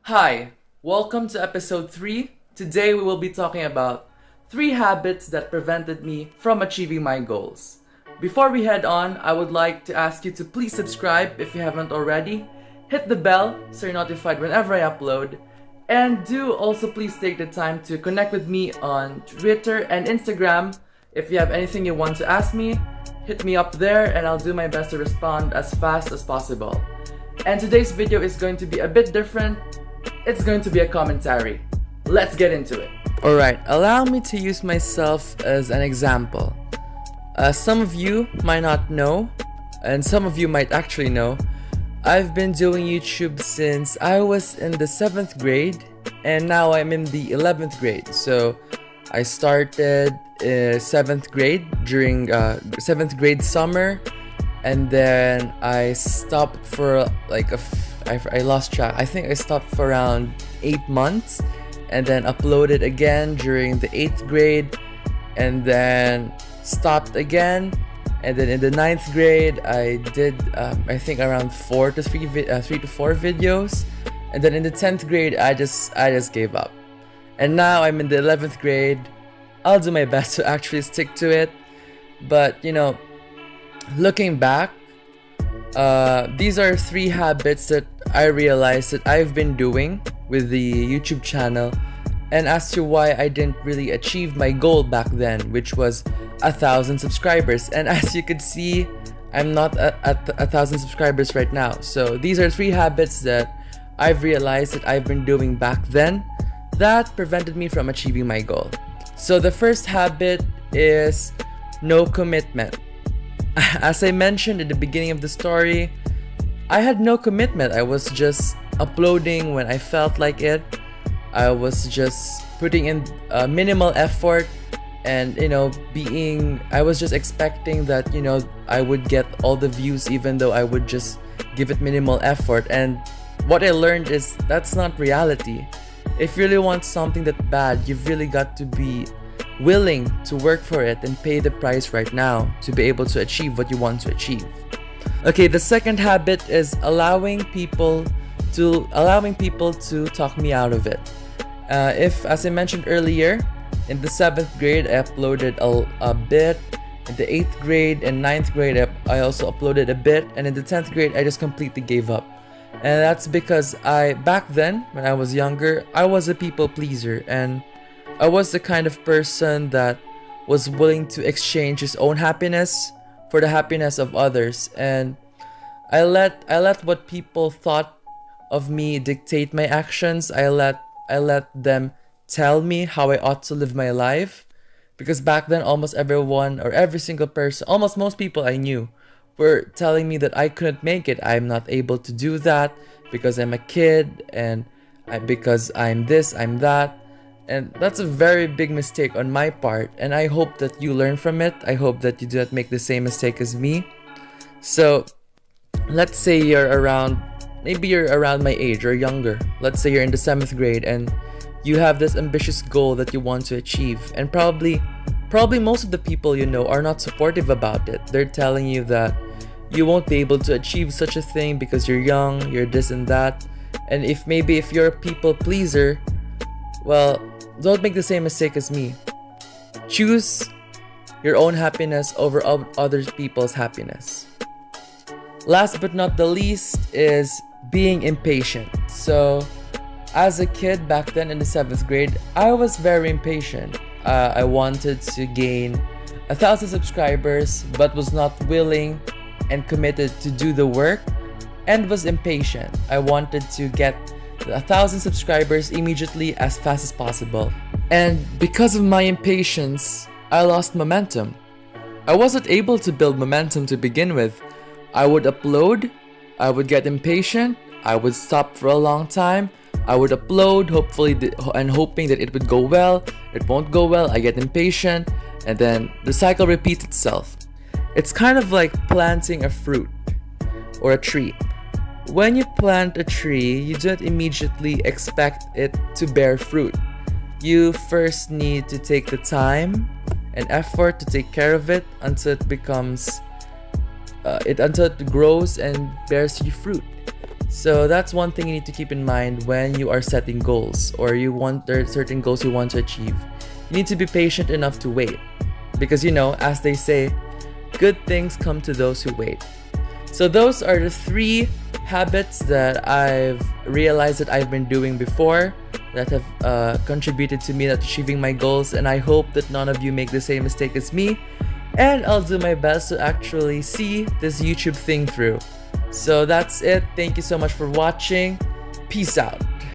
Hi, welcome to episode 3. Today we will be talking about 3 habits that prevented me from achieving my goals. Before we head on, I would like to ask you to please subscribe if you haven't already. Hit the bell so you're notified whenever I upload. And do also please take the time to connect with me on Twitter and Instagram. If you have anything you want to ask me, hit me up there and I'll do my best to respond as fast as possible. And today's video is going to be a bit different. It's going to be a commentary. Let's get into it. Alright, allow me to use myself as an example. Some of you might not know, and some of you might actually know, I've been doing YouTube since I was in the 7th grade, and now I'm in the 11th grade. So I started 7th grade during 7th grade summer, and then I stopped for I lost track. I think I stopped for around 8 months, and then uploaded again during the 8th grade, and then stopped again. And then in the 9th grade, I did I think around 3 to 4 videos, and then in the 10th grade, I just gave up. And now I'm in the 11th grade. I'll do my best to actually stick to it, but looking back, these are 3 habits that I realized that I've been doing with the YouTube channel, and as to why I didn't really achieve my goal back then, which was 1,000 subscribers. And as you could see, I'm not at 1,000 subscribers right now. So these are 3 habits that I've realized that I've been doing back then that prevented me from achieving my goal. So the first habit is no commitment. As I mentioned at the beginning of the story, I had no commitment. I was just uploading when I felt like it. I was just putting in minimal effort, and I was just expecting that I would get all the views even though I would just give it minimal effort. And what I learned is that's not reality. If you really want something that bad, you've really got to be willing to work for it and pay the price right now to be able to achieve what you want to achieve. Okay, the second habit is allowing people to talk me out of it. If, as I mentioned earlier, in the 7th grade I uploaded a bit, in the 8th grade and 9th grade I also uploaded a bit, and in the 10th grade I just completely gave up. And that's because back then, when I was younger, I was a people pleaser, and I was the kind of person that was willing to exchange his own happiness for the happiness of others, and I let what people thought of me dictate my actions. I let them tell me how I ought to live my life, because back then almost everyone, or every single person, almost most people I knew were telling me that I couldn't make it. I'm not able to do that because I'm a kid, and because I'm this, I'm that. And that's a very big mistake on my part, and I hope that you learn from it. I hope that you do not make the same mistake as me. So let's say maybe you're around my age or younger. Let's say you're in the 7th grade and you have this ambitious goal that you want to achieve, and probably most of the people are not supportive about it. They're telling you that you won't be able to achieve such a thing because you're young, you're this and that. And if you're a people pleaser, well, don't make the same mistake as me. Choose your own happiness over other people's happiness. Last but not the least is being impatient. So as a kid back then in the 7th grade, I was very impatient. I wanted to gain 1,000 subscribers, but was not willing and committed to do the work, and was impatient. I wanted to get 1,000 subscribers immediately, as fast as possible. And because of my impatience, I lost momentum. I wasn't able to build momentum to begin with. I would upload, I would get impatient, I would stop for a long time, I would upload, hoping that it would go well. It won't go well, I get impatient, and then the cycle repeats itself. It's kind of like planting a fruit or a tree. When you plant a tree, you don't immediately expect it to bear fruit. You first need to take the time and effort to take care of it until it grows and bears you fruit. So that's one thing you need to keep in mind when you are setting goals or you want certain goals you want to achieve. You need to be patient enough to wait. Because as they say, good things come to those who wait. So those are the 3 habits that I've realized that I've been doing before that have contributed to me at achieving my goals, and I hope that none of you make the same mistake as me, and I'll do my best to actually see this YouTube thing through. So that's it. Thank you so much for watching. Peace out.